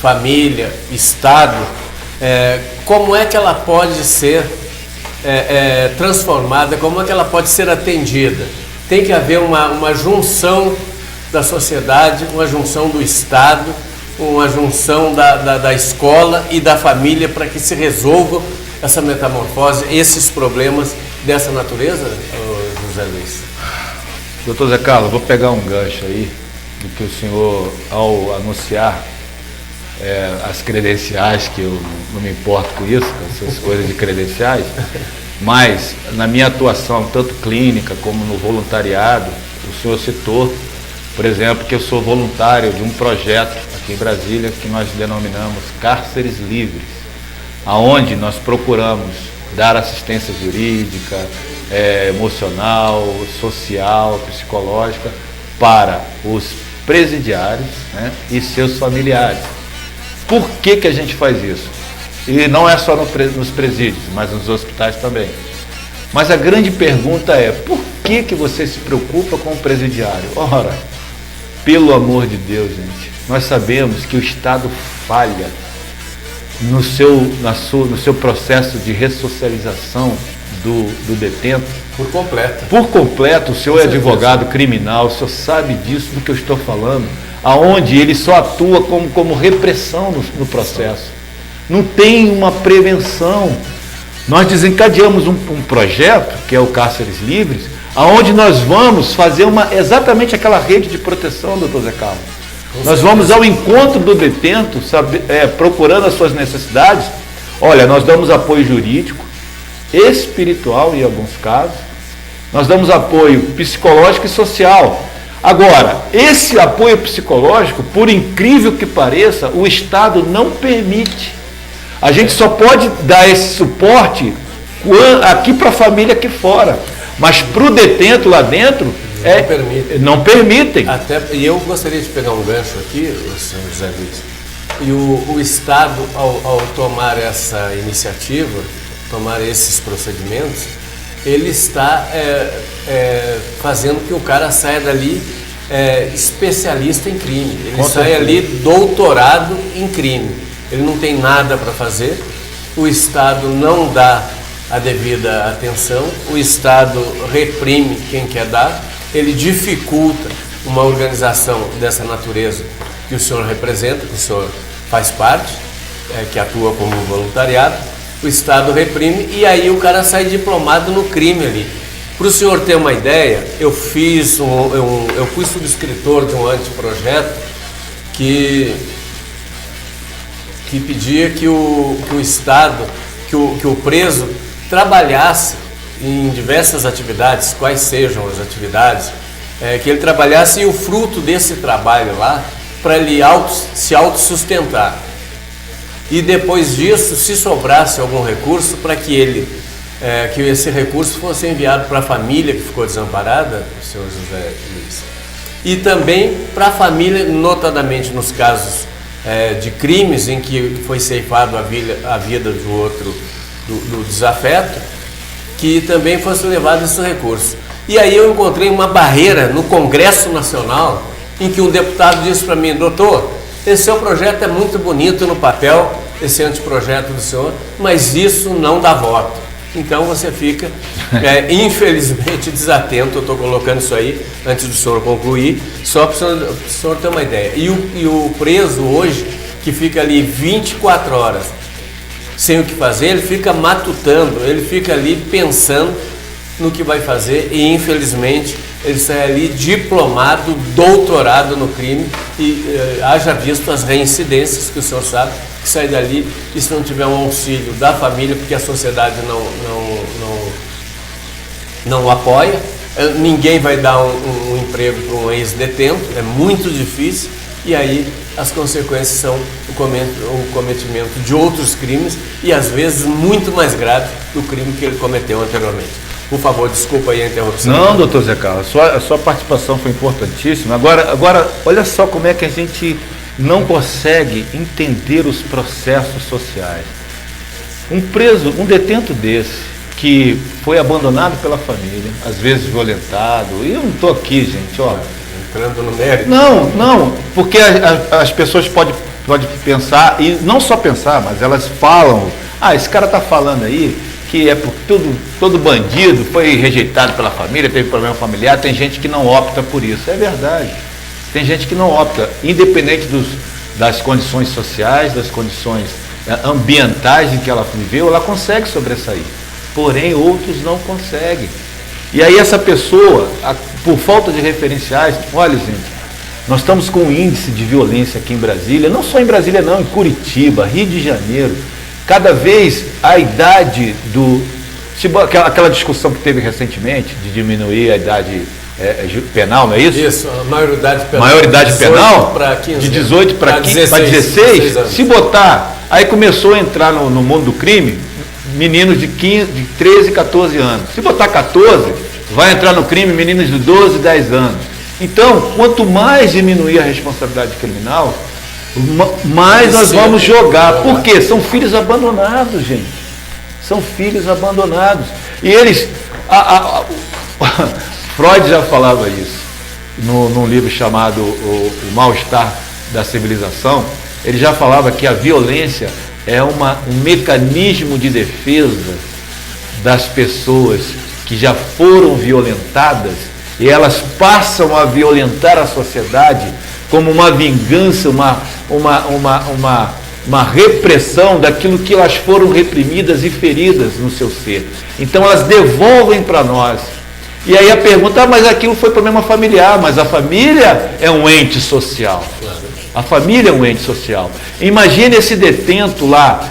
família, Estado, como é que ela pode ser transformada, como é que ela pode ser atendida? Tem que haver uma junção da sociedade, uma junção do Estado, uma junção da escola e da família para que se resolva essa metamorfose, esses problemas dessa natureza, José Luiz? Doutor Zé Carlos, vou pegar um gancho aí do que o senhor, ao anunciar as credenciais, que eu não me importo com isso, com essas coisas de credenciais, mas na minha atuação, tanto clínica como no voluntariado, o senhor citou, por exemplo, que eu sou voluntário de um projeto aqui em Brasília que nós denominamos Cárceres Livres, aonde nós procuramos dar assistência jurídica, emocional, social, psicológica para os presidiários, né, e seus familiares. Por que a gente faz isso? E não é só nos presídios, mas nos hospitais também. Mas a grande pergunta é, por que você se preocupa com o presidiário? Ora, pelo amor de Deus, gente, nós sabemos que o Estado falha no seu processo de ressocialização do detento. Por completo. Por completo, o senhor é advogado criminal, o senhor sabe disso do que eu estou falando, aonde ele só atua como repressão no processo. Não tem uma prevenção. Nós desencadeamos um projeto, que é o Cárceres Livres, aonde nós vamos fazer exatamente aquela rede de proteção, doutor Zé Carlos. Nós vamos ao encontro do detento, procurando as suas necessidades. Olha, nós damos apoio jurídico, espiritual em alguns casos, nós damos apoio psicológico e social. Agora, esse apoio psicológico, por incrível que pareça, o Estado não permite. A gente só pode dar esse suporte aqui para a família aqui fora, mas para o detento lá dentro, não permitem. E eu gostaria de pegar um gancho aqui, senhor José Luiz, e o Estado, ao tomar essa iniciativa, tomar esses procedimentos, ele está fazendo que o cara saia dali especialista em crime, ele sai ali doutorado em crime, ele não tem nada para fazer, o Estado não dá a devida atenção, o Estado reprime quem quer dar, ele dificulta uma organização dessa natureza que o senhor representa, que o senhor faz parte, que atua como voluntariado, o Estado reprime e aí o cara sai diplomado no crime ali. Para o senhor ter uma ideia, eu fui subscritor de um anteprojeto que pedia que o Estado, que o preso trabalhasse em diversas atividades, quais sejam as atividades, que ele trabalhasse e o fruto desse trabalho lá, para ele se autossustentar. E depois disso, se sobrasse algum recurso, para que esse recurso fosse enviado para a família que ficou desamparada, o senhor José Luiz, e também para a família, notadamente nos casos de crimes em que foi ceifado a vida do outro, do desafeto, que também fosse levado esse recurso. E aí eu encontrei uma barreira no Congresso Nacional, em que um deputado disse para mim: doutor, esse seu projeto é muito bonito no papel, esse anteprojeto do senhor, mas isso não dá voto. Então você fica, infelizmente, desatento. Eu estou colocando isso aí antes do senhor concluir, só para o senhor ter uma ideia. E o preso hoje, que fica ali 24 horas sem o que fazer, ele fica matutando, ele fica ali pensando no que vai fazer e, infelizmente, ele sai ali diplomado, doutorado no crime e haja visto as reincidências que o senhor sabe, que sai dali e se não tiver um auxílio da família, porque a sociedade não o apoia, ninguém vai dar um emprego para um ex-detento, é muito difícil, e aí as consequências são o cometimento de outros crimes e às vezes muito mais grave do crime que ele cometeu anteriormente. Por favor, desculpa aí a interrupção. Não, doutor Zé Carlos, a sua participação foi importantíssima. Agora, olha só como é que a gente não consegue entender os processos sociais. Um preso, um detento desse, que foi abandonado pela família, às vezes violentado, e eu não estou aqui, gente, ó. Entrando no mérito. Não, porque as pessoas podem pensar, e não só pensar, mas elas falam, esse cara está falando aí que é porque todo bandido foi rejeitado pela família, teve problema familiar, tem gente que não opta por isso. É verdade, tem gente que não opta, independente das condições sociais, das condições ambientais em que ela viveu, ela consegue sobressair, porém outros não conseguem. E aí essa pessoa, por falta de referenciais, olha gente, nós estamos com um índice de violência aqui em Brasília, não só em Brasília não, em Curitiba, Rio de Janeiro, cada vez a idade aquela discussão que teve recentemente, de diminuir a idade penal, não é isso? Isso, a maioridade penal. Maioridade penal, para 15, de 18 para 16, se botar, aí começou a entrar no mundo do crime, meninos de 13, 14 anos. Se botar 14, vai entrar no crime meninos de 12, 10 anos. Então, quanto mais diminuir a responsabilidade criminal, mais nós vamos jogar. Por quê? São filhos abandonados, gente. São filhos abandonados. E eles... Freud já falava isso num livro chamado O Mal-Estar da Civilização. Ele já falava que a violência é um mecanismo de defesa das pessoas que já foram violentadas e elas passam a violentar a sociedade como uma vingança, uma repressão daquilo que elas foram reprimidas e feridas no seu ser. Então elas devolvem para nós. E aí a pergunta, mas aquilo foi problema familiar, mas a família é um ente social. A família é um ente social. Imagine esse detento lá,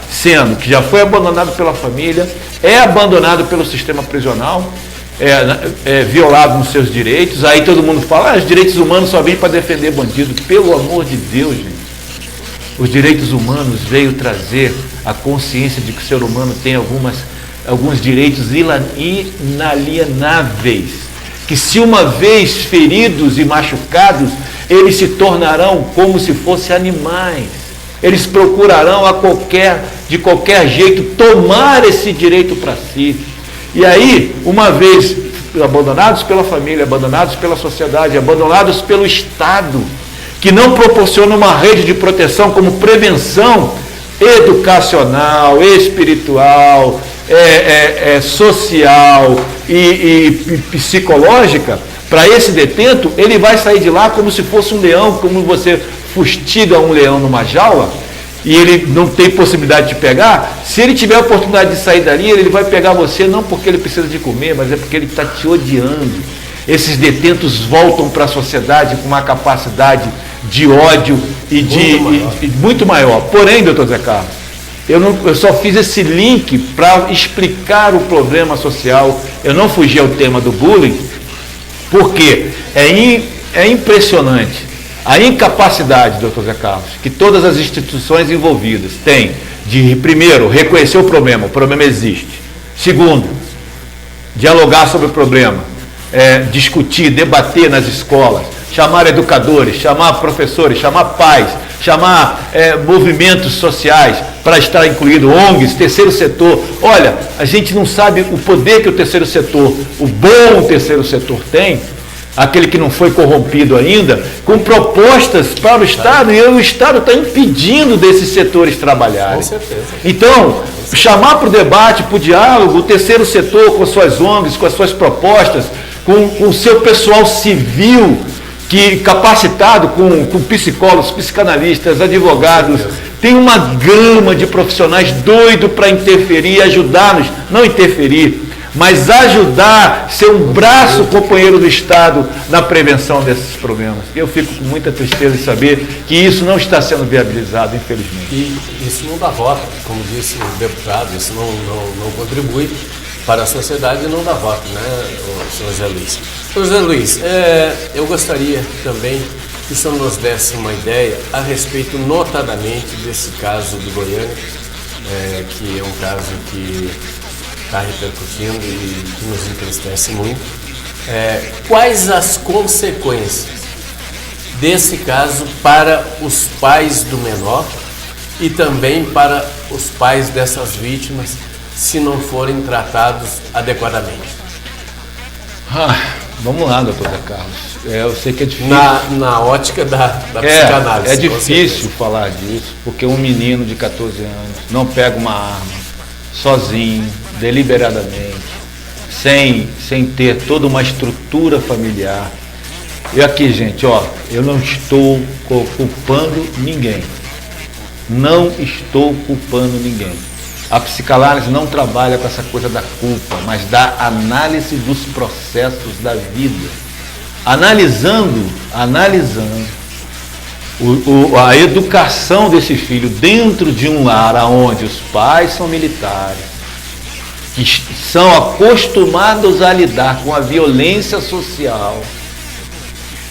que já foi abandonado pela família, é abandonado pelo sistema prisional, é violado nos seus direitos, aí todo mundo fala, os direitos humanos só vêm para defender bandido. Pelo amor de Deus, gente. Os direitos humanos veio trazer a consciência de que o ser humano tem alguns direitos inalienáveis, que se uma vez feridos e machucados, eles se tornarão como se fossem animais. Eles procurarão de qualquer jeito tomar esse direito para si. E aí, uma vez abandonados pela família, abandonados pela sociedade, abandonados pelo Estado, que não proporciona uma rede de proteção como prevenção educacional, espiritual, social e psicológica, para esse detento, ele vai sair de lá como se fosse um leão, como você fustiga um leão numa jaula, e ele não tem possibilidade de pegar. Se ele tiver a oportunidade de sair dali, ele vai pegar você não porque ele precisa de comer, mas é porque ele está te odiando. Esses detentos voltam para a sociedade com uma capacidade de ódio muito maior. Porém, doutor Zé Carlos, eu só fiz esse link para explicar o problema social. Eu não fugi ao tema do bullying, porque é impressionante a incapacidade, doutor Zé Carlos, que todas as instituições envolvidas têm de, primeiro, reconhecer o problema existe. Segundo, dialogar sobre o problema, discutir, debater nas escolas, chamar educadores, chamar professores, chamar pais, chamar movimentos sociais para estar incluído, ONGs, terceiro setor. Olha, a gente não sabe o poder que o terceiro setor, o bom terceiro setor tem, aquele que não foi corrompido ainda, com propostas para o Estado, e o Estado está impedindo desses setores trabalharem. Com certeza. Então, chamar para o debate, para o diálogo, o terceiro setor com suas ONGs, com as suas propostas, com o seu pessoal civil, capacitado com psicólogos, psicanalistas, advogados, tem uma gama de profissionais doidos para interferir, ajudar-nos, não interferir, mas ajudar, ser um braço companheiro do Estado na prevenção desses problemas. Eu fico com muita tristeza de saber que isso não está sendo viabilizado, infelizmente. E isso não dá voto, como disse o deputado, isso não contribui para a sociedade e não dá voto, né, senhor Zé Luiz? Senhor Zé Luiz, eu gostaria também que o senhor nos desse uma ideia a respeito, notadamente, desse caso de Goiânia, que é um caso que está repercutindo e que nos entristece muito. Quais as consequências desse caso para os pais do menor e também para os pais dessas vítimas, se não forem tratados adequadamente? Vamos lá, doutor Zé Carlos. Eu sei que é difícil. Na ótica da psicanálise. É difícil falar disso, porque um menino de 14 anos não pega uma arma sozinho, deliberadamente, sem ter toda uma estrutura familiar. E aqui, gente, eu não estou culpando ninguém. Não estou culpando ninguém. A psicanálise não trabalha com essa coisa da culpa, mas da análise dos processos da vida. Analisando a educação desse filho dentro de um lar onde os pais são militares, que são acostumados a lidar com a violência social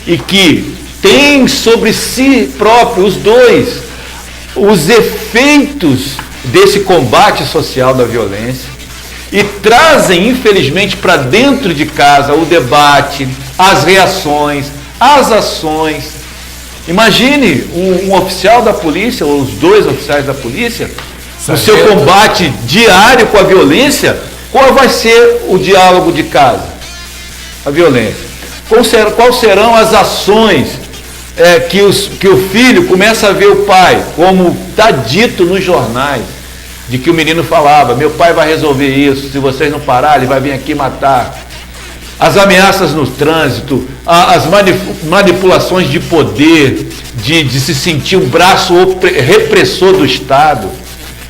e que têm sobre si próprio, os dois, os efeitos desse combate social da violência e trazem, infelizmente, para dentro de casa o debate, as reações, as ações. Imagine um oficial da polícia, ou os dois oficiais da polícia, no seu combate diário com a violência, qual vai ser o diálogo de casa? A violência. Quais serão as ações que o filho começa a ver o pai, como está dito nos jornais, de que o menino falava, meu pai vai resolver isso, se vocês não pararem, ele vai vir aqui matar. As ameaças no trânsito, as manipulações de poder, de se sentir um braço repressor do Estado.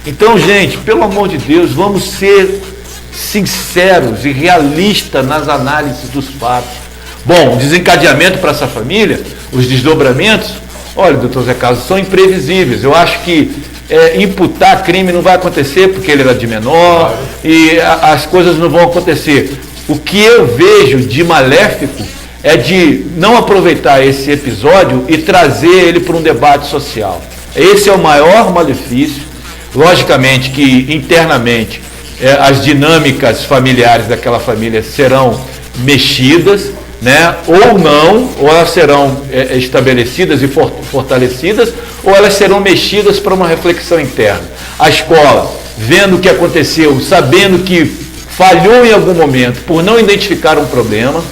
Então, gente, pelo amor de Deus, vamos ser sinceros e realistas nas análises dos fatos. Bom, o desencadeamento para essa família, os desdobramentos, olha, doutor Zé Carlos, são imprevisíveis. Eu acho que imputar crime não vai acontecer porque ele era de menor e as coisas não vão acontecer. O que eu vejo de maléfico é de não aproveitar esse episódio e trazer ele para um debate social. Esse é o maior malefício. Logicamente que internamente as dinâmicas familiares daquela família serão mexidas, né? Ou não, ou elas serão estabelecidas e fortalecidas, ou elas serão mexidas para uma reflexão interna. A escola, vendo o que aconteceu, sabendo que falhou em algum momento por não identificar um problema,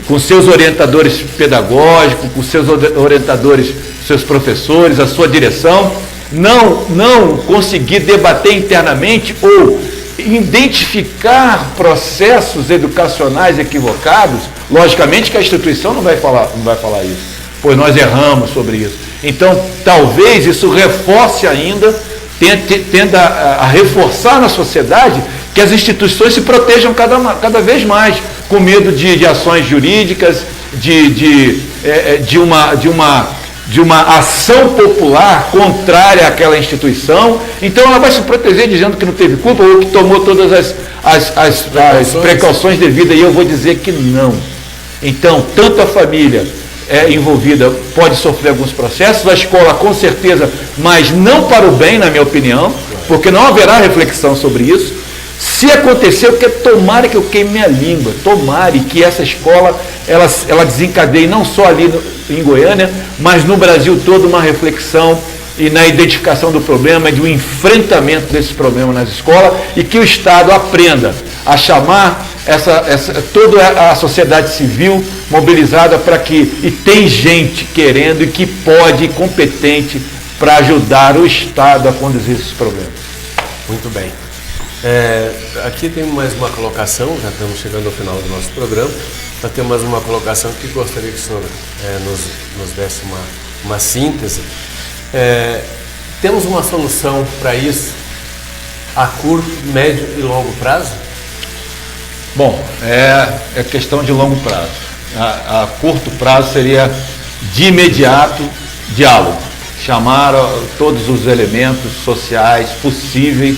com seus orientadores pedagógicos, com seus orientadores, seus professores, a sua direção, não conseguir debater internamente ou identificar processos educacionais equivocados, logicamente que a instituição não vai falar isso, pois nós erramos sobre isso. Então, talvez isso reforce ainda, tenda a reforçar na sociedade que as instituições se protejam cada vez mais, com medo de ações jurídicas, de uma ação popular contrária àquela instituição. Então ela vai se proteger dizendo que não teve culpa ou que tomou todas as precauções devidas, e eu vou dizer que não. Então, tanto a família envolvida pode sofrer alguns processos, a escola com certeza, mas não para o bem, na minha opinião, porque não haverá reflexão sobre isso. Se acontecer, porque tomara que eu queime minha língua, tomara que essa escola ela desencadeie não só ali em Goiânia, mas no Brasil todo uma reflexão e na identificação do problema, de um enfrentamento desse problema nas escolas, e que o Estado aprenda a chamar toda a sociedade civil mobilizada para que, e tem gente querendo e que pode, competente, para ajudar o Estado a conduzir esses problemas. Muito bem. Aqui tem mais uma colocação, já estamos chegando ao final do nosso programa, mas tem mais uma colocação que gostaria que o senhor nos desse uma síntese. Temos uma solução para isso a curto, médio e longo prazo? Bom, é questão de longo prazo. A curto prazo seria, de imediato, diálogo. Chamar todos os elementos sociais possíveis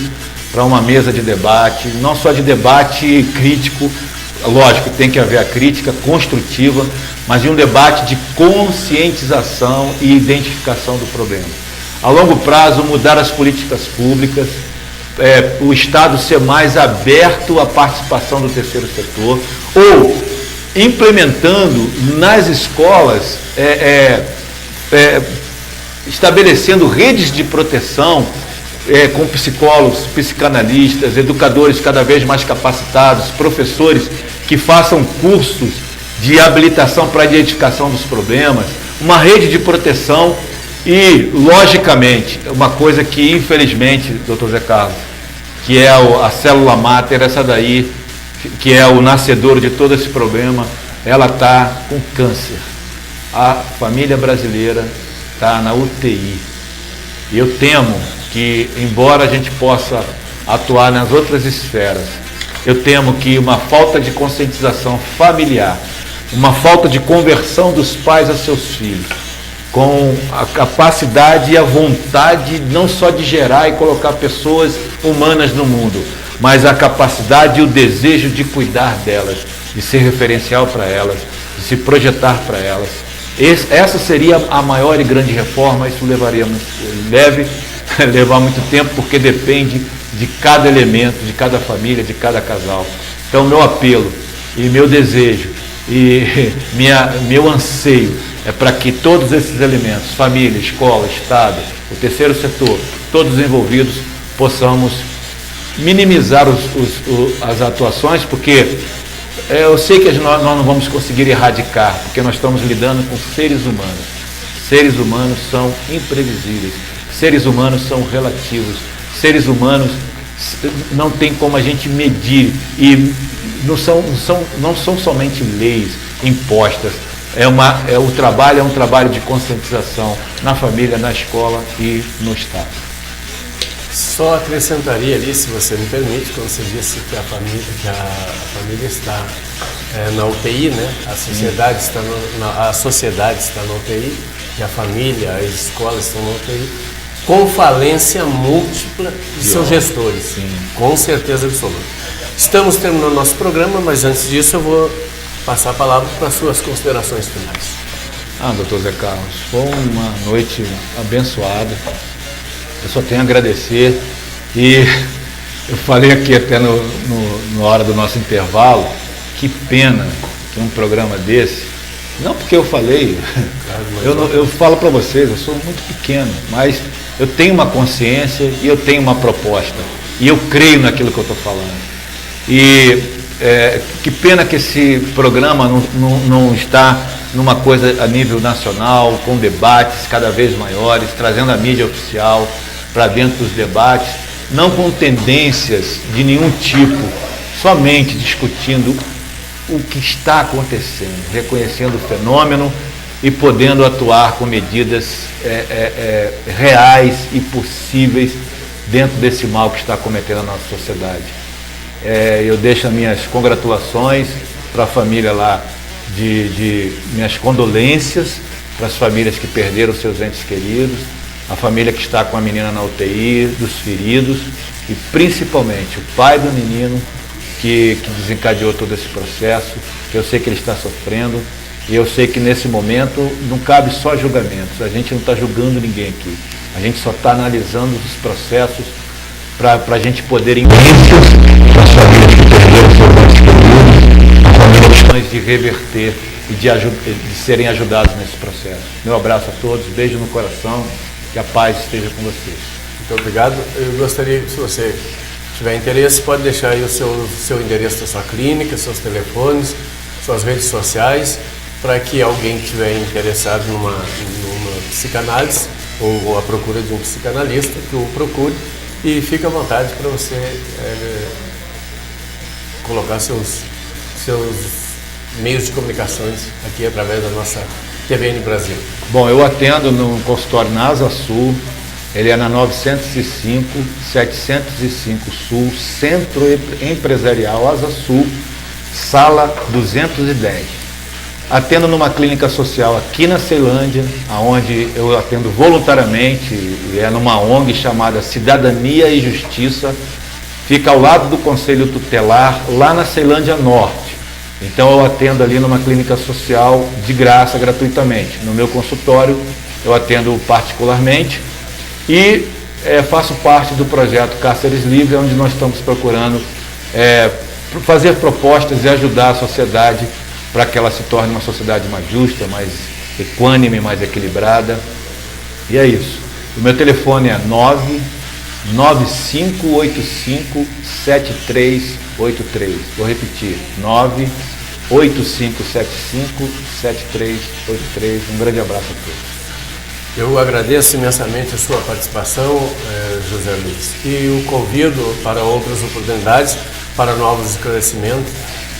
para uma mesa de debate, não só de debate crítico, lógico, tem que haver a crítica construtiva, mas de um debate de conscientização e identificação do problema. A longo prazo, mudar as políticas públicas, o Estado ser mais aberto à participação do terceiro setor, ou implementando nas escolas, estabelecendo redes de proteção com psicólogos, psicanalistas, educadores cada vez mais capacitados, professores que façam cursos de habilitação para a identificação dos problemas, uma rede de proteção e, logicamente, uma coisa que, infelizmente, doutor Zé Carlos, que é a célula máter, essa daí, que é o nascedor de todo esse problema, ela está com câncer. A família brasileira está na UTI. E eu temo que, embora a gente possa atuar nas outras esferas, eu temo que uma falta de conscientização familiar, uma falta de conversão dos pais a seus filhos, com a capacidade e a vontade não só de gerar e colocar pessoas humanas no mundo, mas a capacidade e o desejo de cuidar delas, de ser referencial para elas, de se projetar para elas. Essa seria a maior e grande reforma. Isso deve levar muito tempo, porque depende de cada elemento, de cada família, de cada casal. Então, meu apelo e meu desejo e meu anseio é para que todos esses elementos, família, escola, Estado, o terceiro setor, todos envolvidos, possamos minimizar as atuações, porque eu sei que nós não vamos conseguir erradicar, porque nós estamos lidando com seres humanos. Seres humanos são imprevisíveis, seres humanos são relativos, seres humanos não tem como a gente medir, e não são somente leis impostas. O trabalho é um trabalho de conscientização na família, na escola e no Estado. Só acrescentaria ali, se você me permite, quando você disse que a família está na UTI, né? A sociedade está na UTI, e a família, as escolas estão na UTI, com falência múltipla de seus gestores. Sim. Com certeza absoluta. Estamos terminando nosso programa, mas antes disso eu vou passar a palavra para as suas considerações finais. Doutor Zé Carlos, foi uma noite abençoada. Eu só tenho a agradecer, e eu falei aqui até na hora do nosso intervalo, que pena que um programa desse, não porque eu falei, eu falo para vocês, eu sou muito pequeno, mas eu tenho uma consciência e eu tenho uma proposta, e eu creio naquilo que eu estou falando. E que pena que esse programa não está numa coisa a nível nacional, com debates cada vez maiores, trazendo a mídia oficial para dentro dos debates, não com tendências de nenhum tipo, somente discutindo o que está acontecendo, reconhecendo o fenômeno e podendo atuar com medidas reais e possíveis dentro desse mal que está cometendo a nossa sociedade. Eu deixo as minhas congratulações para a família lá, de minhas condolências para as famílias que perderam seus entes queridos, a família que está com a menina na UTI, dos feridos, e principalmente o pai do menino que desencadeou todo esse processo. Eu sei que ele está sofrendo, e eu sei que nesse momento não cabe só julgamentos, a gente não está julgando ninguém aqui, a gente só está analisando os processos para a gente poder entender as famílias que perderam seus entes queridos, as famílias de reverter e de serem ajudados nesse processo. Meu abraço a todos, beijo no coração, que a paz esteja com vocês. Muito obrigado. Eu gostaria, se você tiver interesse, pode deixar aí o seu endereço da sua clínica, seus telefones, suas redes sociais, para que alguém que estiver interessado numa psicanálise ou a procura de um psicanalista, que o procure, e fique à vontade para você colocar seus meios de comunicações aqui através da nossa TVN Brasil. Bom, eu atendo no consultório na Asa Sul, ele é na 905, 705 Sul, Centro Empresarial Asa Sul, sala 210. Atendo numa clínica social aqui na Ceilândia, onde eu atendo voluntariamente, e é numa ONG chamada Cidadania e Justiça, fica ao lado do Conselho Tutelar, lá na Ceilândia Norte. Então eu atendo ali numa clínica social de graça, gratuitamente. No meu consultório eu atendo particularmente e faço parte do projeto Cárceres Livres, onde nós estamos procurando fazer propostas e ajudar a sociedade para que ela se torne uma sociedade mais justa, mais equânime, mais equilibrada. E é isso. O meu telefone é 995857383. Vou repetir, 985757383. Um grande abraço a todos. Eu agradeço imensamente a sua participação, José Luiz, e o convido para outras oportunidades, para novos esclarecimentos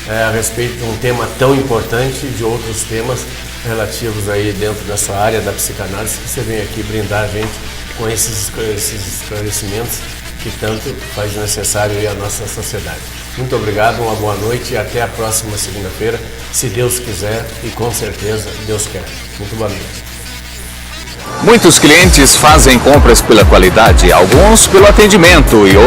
a respeito de um tema tão importante e de outros temas relativos aí dentro da sua área da psicanálise, que você vem aqui brindar a gente com esses esclarecimentos que tanto faz necessário aí a nossa sociedade. Muito obrigado, uma boa noite e até a próxima segunda-feira, se Deus quiser, e com certeza Deus quer. Muito boa noite. Muitos clientes fazem compras pela qualidade, alguns pelo atendimento e outros